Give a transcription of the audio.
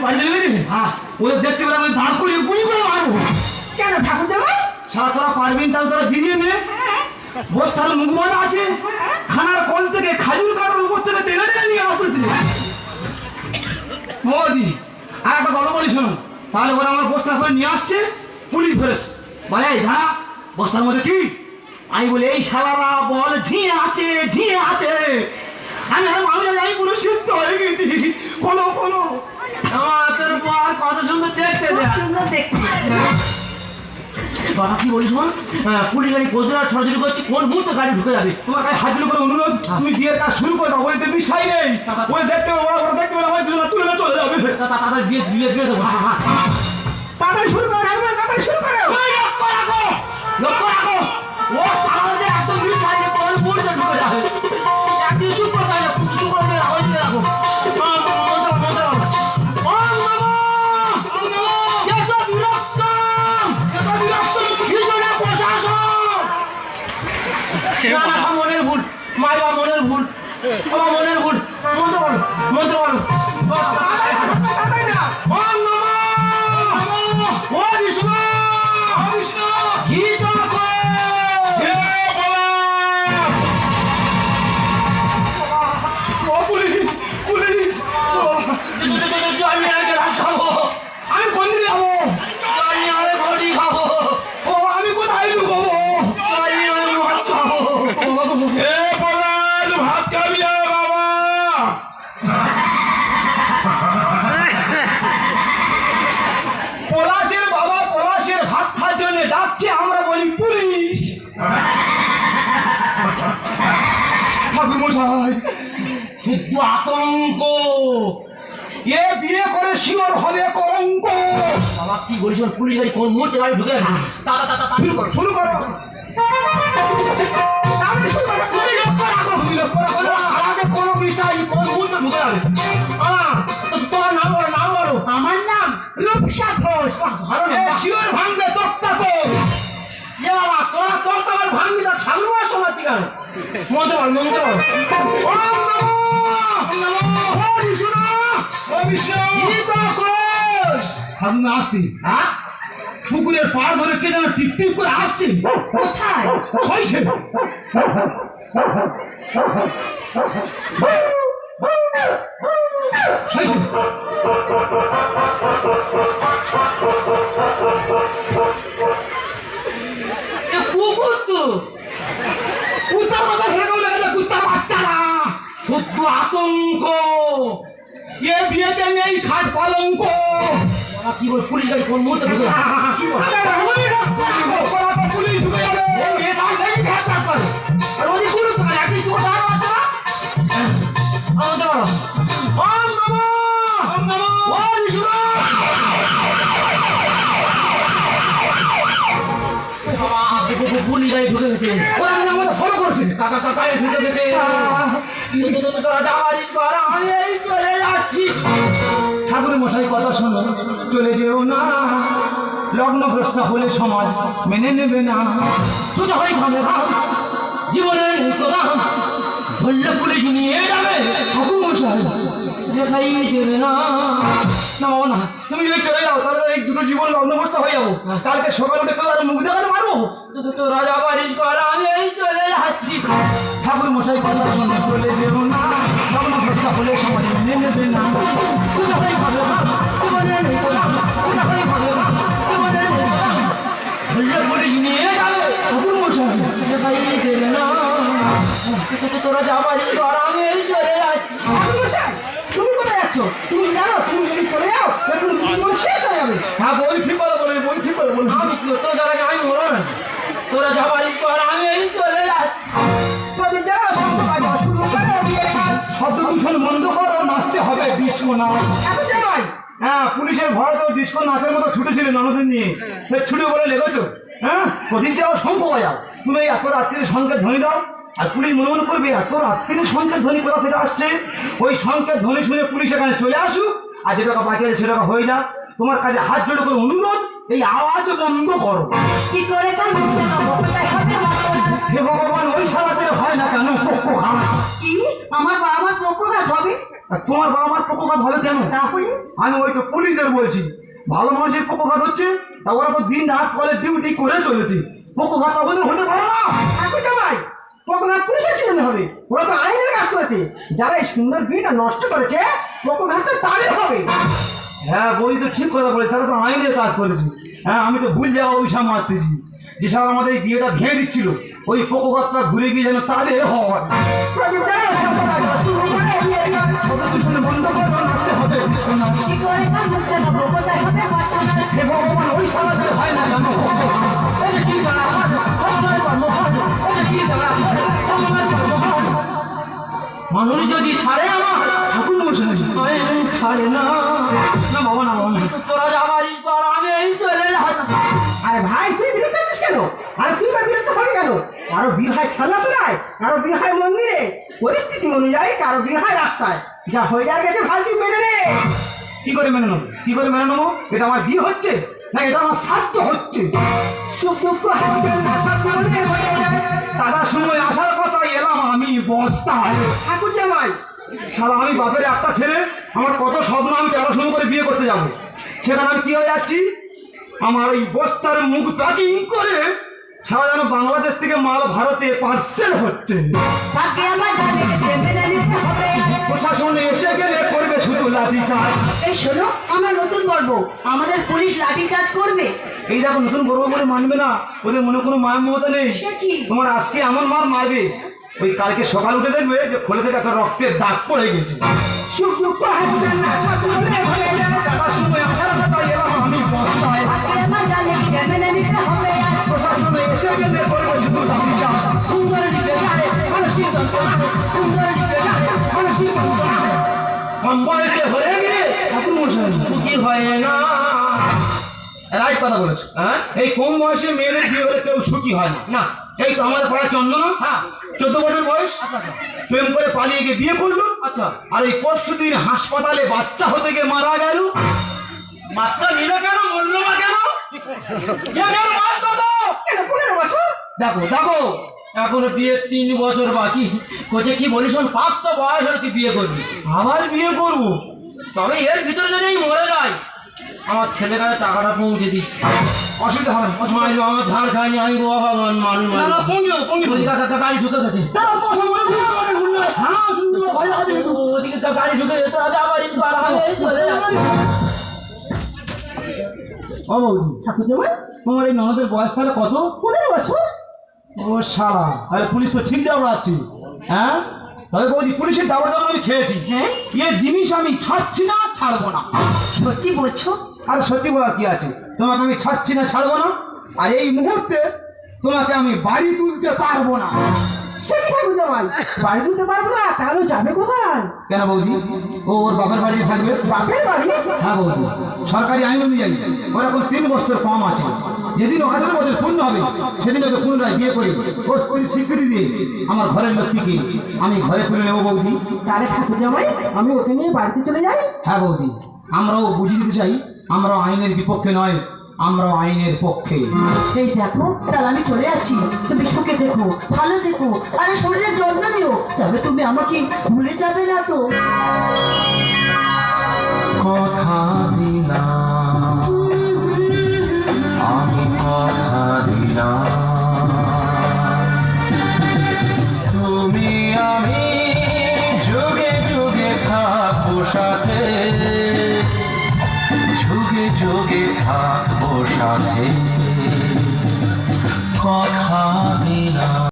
বাড়ি চলে গেছে। হ্যাঁ ওদের দেখতে পেলে আমি দাঁড় করিয়ে গুলি করে মারবো। কেন ঠাকুর জামাই? সারা তোরা পারবেন তাহলে তোরা জিরিয়ে নে। বস্তার মুখমারা আছে, খানার কল থেকে খাজুর কাটার উপর থেকে টেনে টেনে নিয়ে আসতেছে। মোদি আর একটা গল্প বলি শোনো। তাহলে ওরা আমার বস্তা করে নিয়ে আসছে, পুলিশ ধরেছে। বলে এই ধা বস্তার মধ্যে কি? আমি বলি এই শালারা বল ঝিঁয়ে আছে, ঝিঁয়ে আছে। আমি আর মামলা আমি পুরো সিদ্ধ হয়ে গেছি। কোনো কোনো তোর বর কত সুন্দর দেখতে, সুন্দর দেখতে। বাবা কি বলিস শোন, পুলিশ গাড়ি কোজরা ছড়াছড়ি করছি, কোন মুহূর্তে গাড়ি ঢুকে যাবে। তোমার কাছে হাত করে অনুরোধ, তুমি বিয়ের কাজ শুরু করে দাও। ওইতে বিষয় নেই, ওই দেখতে ওরা দেখতে পেলে আমার দুজনে চলে চলে যাবে। তাড়াতাড়ি বিয়ে বিয়ে বিয়ে দেবো। তাড়াতাড়ি শুরু করো, তাড়াতাড়ি শুরু করো। লক্ষ্য রাখো, লক্ষ্য রাখো। ও সারাদিন একদম বিষয় নেই, কোন মুহূর্তে ঢুকে যাবে। একদিন চুপ করে যাবে, চুপ করে যাবে, ওই দিকে রাখো। মনের ভুল, মাইবা মনের ভুল, আমার মনের ভুল। মন্ত্র বলো, মন্ত্র বলো। আমি কোনদিন যাবো? ঘটি খাবো, ও আমি কোথায় লুকাবো? ভাত খাবি বাবা? পলাশের বাবা পলাশের ভাত খাওয়ার জন্য ডাকছে, আমরা বলি পুলিশ। ঠাকুর মশাই শুদ্ধ আতঙ্ক। এ বিয়ে করে শিওর হবে কলঙ্ক। বাবা কি বলিস, পুলিশ গাড়ি কোন মুহূর্তে গাড়ি ঢুকে যাবে। শুরু করো, শুরু করো। তুমি লক্ষ্য রাখো, তুমি লক্ষ্য রাখো। সারাতে কোনো বিষয় কোন মুহূর্তে ঢুকে যাবে। তোমার নাম বলো, নাম বলো। আমার নাম রূপসা ঘোষ। ভালো এ শিওর ভাঙবে তক্তা তো। এ বাবা তোরা তোর তো আমার ভাঙবি না, ঠাকুর সময় ঠিক আছে। মন্ত্র বল, মন্ত্র বল। সামনে আসতে পুকুরের পাড় ধরে কে যেন টিপ টিপ করে আসছে। কোথায়? সইছে সইছে। কুকুর তো কুত্তার কথা সেরকম লাগে না, কুত্তার বাচ্চারা। শুদ্ধ আতঙ্ক। এ বিয়েতে নেই খাট পালঙ্ক। বাবা কি বল, পুলিশ গাড়ি কোন মুহূর্তে ঢুকে যাবে। পুলিশ ঢুকে যাবে। আর ওই পুরো তো একই চোখ আর বাচ্চা। আমাদের বলো। ওম নমঃ, ওম নমঃ, ওম বিষ্ণু। বাবা পুলিশ গাড়ি ঢুকে গেছে। ওরা আমাদের ফলো করছে। কাকা কাকা ঢুকে গেছে। তোরা যাওয়ারিস পর আমি এই চলে যাচ্ছি। ঠাকুর মশাই কথা শোনো, চলে যেও না। লগ্ন প্রশ্ন হলে সমাজ মেনে নেবে না। সোজা হয়ে খাবে ভাব, জীবনের প্রধান ধরলে পুলিশ নিয়ে যাবে। ঠাকুর মশাই দেখাই দেবে না। না বাবা না, তুমি যদি চলে যাও তাহলে এই দুটো জীবন লগ্নবস্থা হয়ে যাবো। কালকে সকালে উঠে কেউ আর মুখ দেখাতে পারবো? তোরা যাওয়ারিস পর আমি এই চলে যাচ্ছি। ঠাকুর মশাই কথা শোনো, চলে যেও না। লগ্ন প্রশ্ন হলে সমাজ মেনে নেবে না। সোজা হয়ে খাবে ভাব, জীবনের প্রধান। সোজা হয়ে খাবে ভাব, জীবনের প্রধান ধরলে পুলিশ নিয়ে যাবে। ঠাকুর মশাই দেখাই দেবে না। তোরা যাওয়ারিস পর আমি এই চলে যাচ্ছি। তুমি কোথায় যাচ্ছ? তুমি জানো তুমি যদি চলে যাও এখন জীবন শেষ হয়ে যাবে। হ্যাঁ বই ঠিক বলে বলে, বই ঠিক বলে বলে। আমি তোর দ্বারা আমি মরো না। তোরা যাওয়ারিস পর আমি এই চলে যাচ্ছি। তোদের যারা বন্ধ বাজা শুরু করে বিয়ের কাজ। শব্দ দূষণ বন্ধ করো, নাচতে হবে ডিস্কো নাচ। এত জামাই হ্যাঁ পুলিশের ভয় তো ডিস্কো নাচের মতো ছুটেছিল ননদের নিয়ে। সে ছুটে বলে লেগেছো। হ্যাঁ প্রদীপ যাও শঙ্খ বাজাও। তুমি এত রাত্রির সংকেত ধ্বনি দাও, আর পুলিশ মনে মনে করবে এত রাত্রির সংকেত ধ্বনি কোথা থেকে আসছে। ওই সংকেত ধ্বনি শুনে পুলিশ এখানে চলে আসুক, আর যে টাকা বাকি আছে সে টাকা হয়ে যাক। তোমার কাছে হাত জোড়ো করে অনুরোধ, এই আওয়াজ বন্ধ করো। কি করে কাজ হে ভগবান, ওই সারাতে হয় না কেন পক্ষ খান? কি আমার পক্ষ কাজ হবে? আর তোমার বাবা মার পক্ষঘাত হবে কেন? তাহলে আমি ওই তো পুলিশদের বলছি, ভালো মানুষের পক্ষঘাত হচ্ছে, তা ওরা তো দিন রাত কলে ডিউটি করে চলেছে, পক্ষঘাত ওদের হতে পারে না। ঠাকুর জামাই পক্ষঘাত পুলিশের কি জন্য হবে? ওরা তো আইনের কাজ করেছে। যারা এই সুন্দর বিয়েটা নষ্ট করেছে পক্ষঘাতটা তাদের হবে। হ্যাঁ বই তো ঠিক কথা বলেছে, তারা তো আইনের কাজ করেছে। হ্যাঁ আমি তো ভুল যাওয়া অভিশাপ মারতেছি, যে সারা আমাদের এই বিয়েটা ভেঙে দিচ্ছিল, ওই পক্ষঘাতটা ঘুরে গিয়ে যেন তাদের হয়। প্রদীপ জানো শত দূষণে বন্ধ করে নাচতে হবে। কি করে কাজ করতে হবে কোথায় হবে বাসনা হে ভগবান, ওই সারাদের হয় না কেন? মানুষ যদি ছাড়ে আমার ঠাকুর মশাই আইন ছাড়ে না। না বাবা, না বাবা, না। তোরা যাবারিস পর আমি এই চলে যাচ্ছি। আরে ভাই তুই বিরক্ত হচ্ছিস কেন? আরে তুই বা বিরক্ত হবি কেন? কারো বিয়ে হয় ছাড়লা তো নাই, কারো বিয়ে হয় মন্দিরে, পরিস্থিতি অনুযায়ী কারো বিয়ে হয় রাস্তায়। যা হয়ে যাওয়ার গেছে ভাই তুই মেনে নে। কি করে মেনে নেবো? কি করে মেনে নেবো? এটা আমার বিয়ে হচ্ছে না এটা আমার শ্রাদ্ধ হচ্ছে? সুখ দুঃখ হাসি কান্না সব মনে হয়ে যায়। দাদার সময় আসার কথা, এলাম আমি বস্তায়। ঠাকুর জামাই সারা আমি বাপের একটা ছেলে, আমার কত স্বপ্ন, আমি পড়াশোনা করে বিয়ে করতে যাবো, সেখানে আমি কি হয়ে যাচ্ছি, আমার ওই বস্তার মুখ প্যাকিং করে সারা যেন বাংলাদেশ থেকে মাল ভারতে পার্সেল হচ্ছে। তাকে আমার জানে গেছে মেনে নিতে হবে। প্রশাসন এসে গেলে করবে শুধু লাঠি চাষ। এই শোনো আমার নতুন পর্ব, আমাদের পুলিশ লাঠি চার্জ করবে। এই দেখো নতুন বড় বলে মানবে না, ওদের মনে কোনো মায়া মমতা নেই। সে কি? তোমার আজকে এমন মার মারবে, ওই কালকে সকাল উঠে দেখবে যে খোলে থেকে একটা রক্তের দাগ পড়ে গেছে। সুখ দুঃখ হাসি কান্না সব মনে হয়ে যায়। দাদার সময় আসার কথা, এলাম আমি বস্তায়। তাকে আমার জানে গেছে মেনে নিতে হবে। প্রশাসন এসে গেলে করবে শুধু লাঠি চাষ। সুন্দর দিকে যারে মানসিক যন্ত্রণা, সুন্দর দিকে যারে মানসিক যন্ত্রণা। কম বয়সে হয়ে গেলে ঠাকুর মশাই সুখী হয় না। রাইট কথা বলেছো। হ্যাঁ এই কম বয়সে মেয়েদের বিয়ে হলে কেউ সুখী হয় না। না এই তো আমাদের পাড়ায় চন্দনা, হ্যাঁ 14 বছর বয়স, আচ্ছা প্রেম করে পালিয়ে গিয়ে বিয়ে করলো, আচ্ছা আর এই পরশুদিন হাসপাতালে বাচ্চা হতে গিয়ে মারা গেল। বাচ্চা নিল কেন, মরলো না কেন? এ মেয়ের বয়স কত? কেন 15 বছর? দেখো দেখো এখনো বিয়ে 3 বছর বাকি। কোচে কি বলিস, শোন, 5 তো বয়স হলে তুই বিয়ে করবি। আবার বিয়ে করবো? তবে এর ভিতরে যদি আমি মরে যাই, আমার ছেলের কাছে টাকাটা পৌঁছে দিস। অসুবিধা হবে না, অসুবিধা হবে না। আমার ঝাড় খাইনি, আমি বাবা ভগবান মানুষ না, না, পৌঁছে দেবো, পৌঁছে দেবো। ওদিকে একটা গাড়ি ঢুকে গেছে। দাঁড়াও, তোমার সঙ্গে বলবো। হ্যাঁ, শুনতে পাবো, ভয় লাগে। ওদিকে একটা গাড়ি ঢুকে গেছে, তোরা যাবারিস পর আমি এই চলে যাচ্ছি। ও বৌদি, ঠাকুর জামাই তোমার এই ননদের বয়স তাহলে কত? 15 বছর? ও শালা, তাহলে পুলিশ তো ঠিক দাবড়াচ্ছে। হ্যাঁ, তবে বৌদি পুলিশের দাবড় আমি খেয়েছি। হ্যাঁ? এ জিনিস আমি ছাড়ছি না, ছাড়বো না। সত্যি বলছো? আর সত্যি বলার কি আছে, তোমাকে আমি ছাড়ছি না, ছাড়বো না। আর এই মুহূর্তে তোমাকে আমি বাড়ি তুলতে পারবো না। সে কি ঠাকুর জামাই, বাড়ি তুলতে পারবো না? তাহলে যাবে কোথায়? কেন বৌদি, ও ওর বাবার বাড়ি থাকবে। বাপের বাড়ি? হ্যাঁ বৌদি, সরকারি আইন অনুযায়ী ওর এখন 3 বছর কম আছে। যেদিন 18 বছর পূর্ণ হবে সেদিন ওকে পুনরায় বিয়ে করে ও স্ত্রীর স্বীকৃতি দিয়ে আমার ঘরের লক্ষ্মীকে আমি ঘরে তুলে নেবো বৌদি। তাহলে ঠাকুর জামাই আমি ওকে নিয়ে বাড়িতে চলে যাই? হ্যাঁ বৌদি, আমরাও বুঝিয়ে দিতে চাই, আমরাও আইনের বিপক্ষে নয়, আমরাও আইনের পক্ষে। এই দেখো তাহলে আমি চলে যাচ্ছি, তুমি সুখে দেখো, ভালো দেখো, আরে শরীরের যত্ন নিও, তবে তুমি আমাকে ভুলে যাবে না তো? কথা দিলাম, আমি কথা দিলাম, তুমি আমি যুগে যুগে থাকবো সাথে, যুগে যুগে থাকবো সাথে।